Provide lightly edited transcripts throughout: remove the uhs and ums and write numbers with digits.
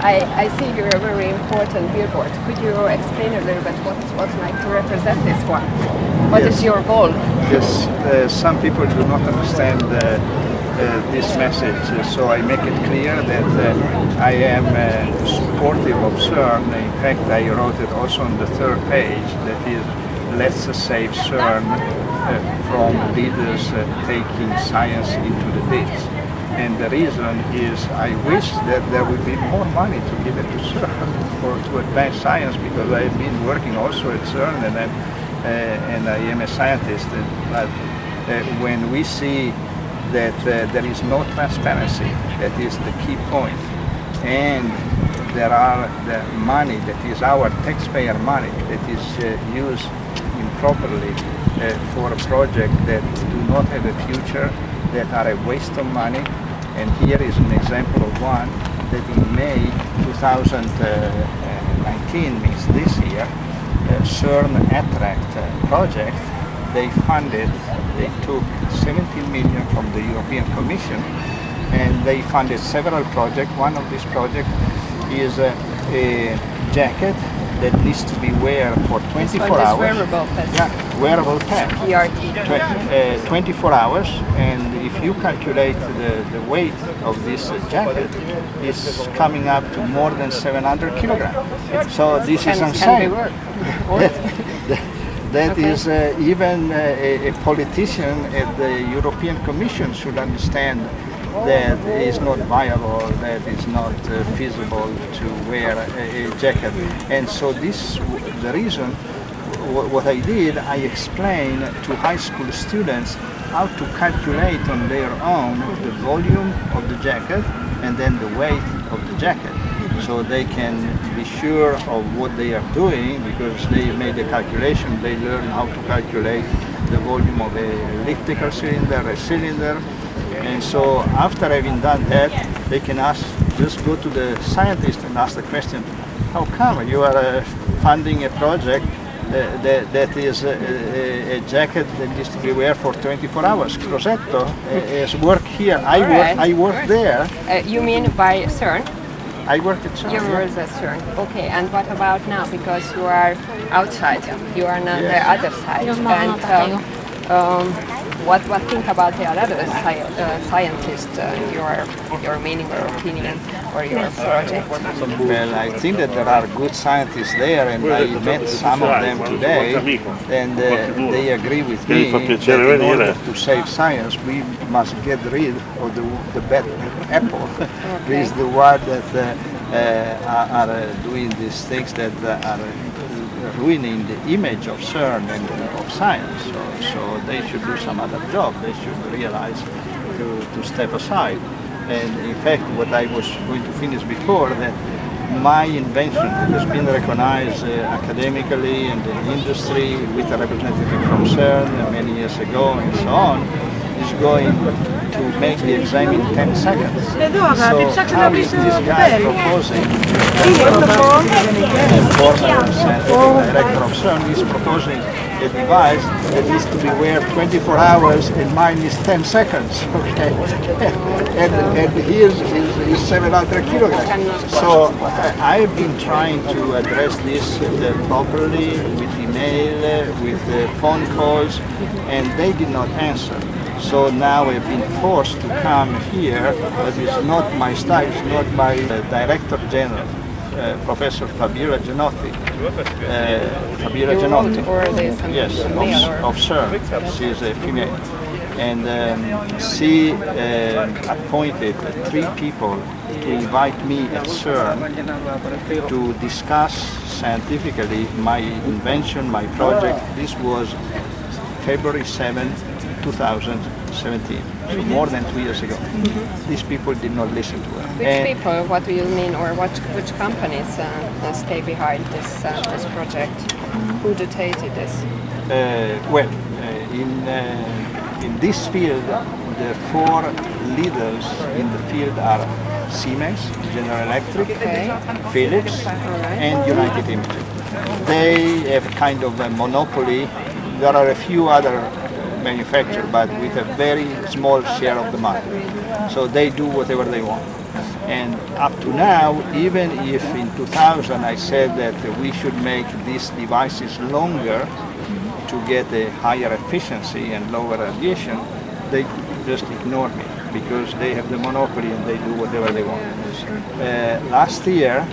I see here a very important billboard. Could you explain a little bit what like to represent this one? What is your goal? Yes, some people do not understand this message, so I make it clear that I am supportive of CERN. In fact, I wrote it also on the third page, that is, let's save CERN from leaders taking science into the ditch. And the reason is I wish that there would be more money to give it to CERN to advance science, because I've been working also at CERN and I am a scientist. But when we see that there is no transparency, that is the key point, and there are the money that is our taxpayer money that is used improperly for a project that do not have a future, that are a waste of money. And here is an example of one that in May 2019, means this year, CERN Attract project, they took 17 million from the European Commission, and they funded several projects. One of these projects is a jacket that needs to be worn for 24 hours. Wearable pet. Yeah, wearable pet. 24 hours, and if you calculate the weight of this jacket, it's coming up to more than 700 kilograms. So this is insane. That is even a politician at the European Commission should understand that it's not viable, that it's not feasible to wear a jacket. And so this, the reason, what I did, I explained to high school students how to calculate on their own the volume of the jacket and then the weight of the jacket, so they can be sure of what they are doing, because they made a calculation, they learn how to calculate the volume of a elliptical cylinder, a cylinder. And so after having done that, they can just go to the scientist and ask the question, how come you are funding a project that is a jacket that needs to be wear for 24 hours? Crosetto has worked here, I work there. You mean by CERN? I work at CERN. You were at CERN. Okay, and what about now? Because you are outside, you are on the other side. And what think about the other scientists, your meaning or opinion or your project? Well, I think that there are good scientists there, and I met some of them today, and they agree with me that in order to save science, we must get rid of the bad apple. Okay. This is the one that are doing these things that are ruining the image of CERN and of science. So they should do some other job. They should realize to step aside. And in fact, what I was going to finish before, that my invention has been recognized academically and in the industry with a representative from CERN many years ago and so on, is going to make the exam in 10 seconds. So how is this guy proposing, the former scientific director of CERN is proposing a device that needs to be wear 24 hours and mine is 10 seconds, okay? and his is 700 kilograms. So I've been trying to address this properly with email, with phone calls, and they did not answer. So now I've been forced to come here, but it's not my style, it's not my Director General, Professor Fabiola Genotti. Yes, of CERN. She is a female. And she appointed 3 people to invite me at CERN to discuss scientifically my invention, my project. This was February 7, 2017, so more than 2 years ago. These people did not listen to her. Which people? What do you mean, or which companies stay behind this project? Who dictated this? In this field, the 4 leaders in the field are Siemens, General Electric, Philips, and United Imaging. They have kind of a monopoly. There are a few other manufacturers, but with a very small share of the market. So they do whatever they want. And up to now, even if in 2000 I said that we should make these devices longer to get a higher efficiency and lower radiation, they just ignore me because they have the monopoly and they do whatever they want. Last year,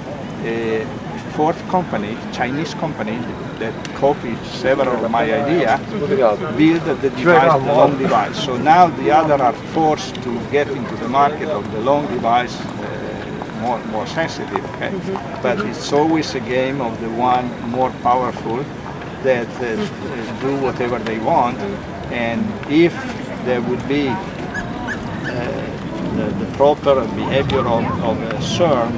a fourth company, Chinese company, that copied several of my idea, built the device, the long device. So now the other are forced to get into the market of the long device, more sensitive. Okay, but it's always a game of the one more powerful that do whatever they want. And if there would be the proper behavior of CERN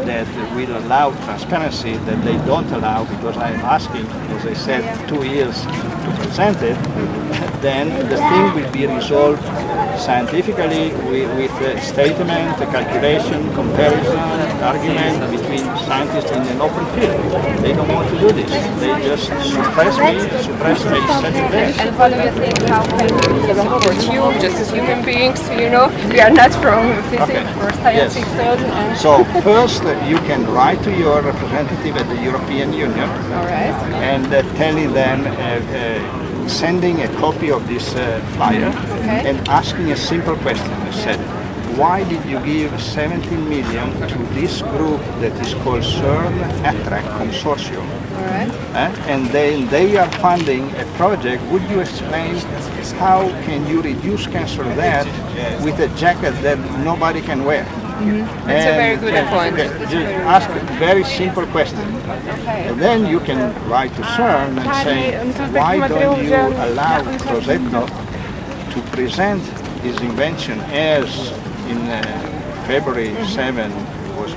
that will allow transparency that they don't allow, because I'm asking, as I said, 2 years to present it, then the thing will be resolved scientifically with a statement, a calculation, comparison, argument between scientists in an open field. They don't want to do this. They just suppress me, suppress my subject. And what do you think, how can we support you, just as human beings, you know? We are not from physics or science field. Yes. So first, you can write to your representative at the European Union. All right. And telling them, sending a copy of this flyer and asking a simple question. I said, why did you give 17 million to this group that is called CERN Attract Consortium? All right. And then they are funding a project. Would you explain how can you reduce cancer death with a jacket that nobody can wear? That's a very good point. Just ask a very simple question. And then you can write to CERN and say, why don't you allow Crosetto to present his invention as in February 7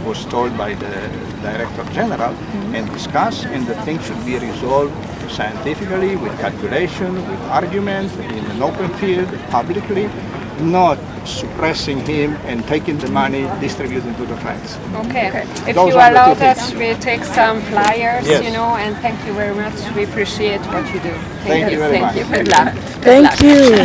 was told by the Director General, and discuss, and the thing should be resolved scientifically, with calculation, with argument, in an open field, publicly, not suppressing him and taking the money, distributing to the friends. Okay. If Those you are the allow two us, things. we take some flyers, Yes. you know, and thank you very much. We appreciate what you do. Thank you very much. Thank you. Good luck. Thank you.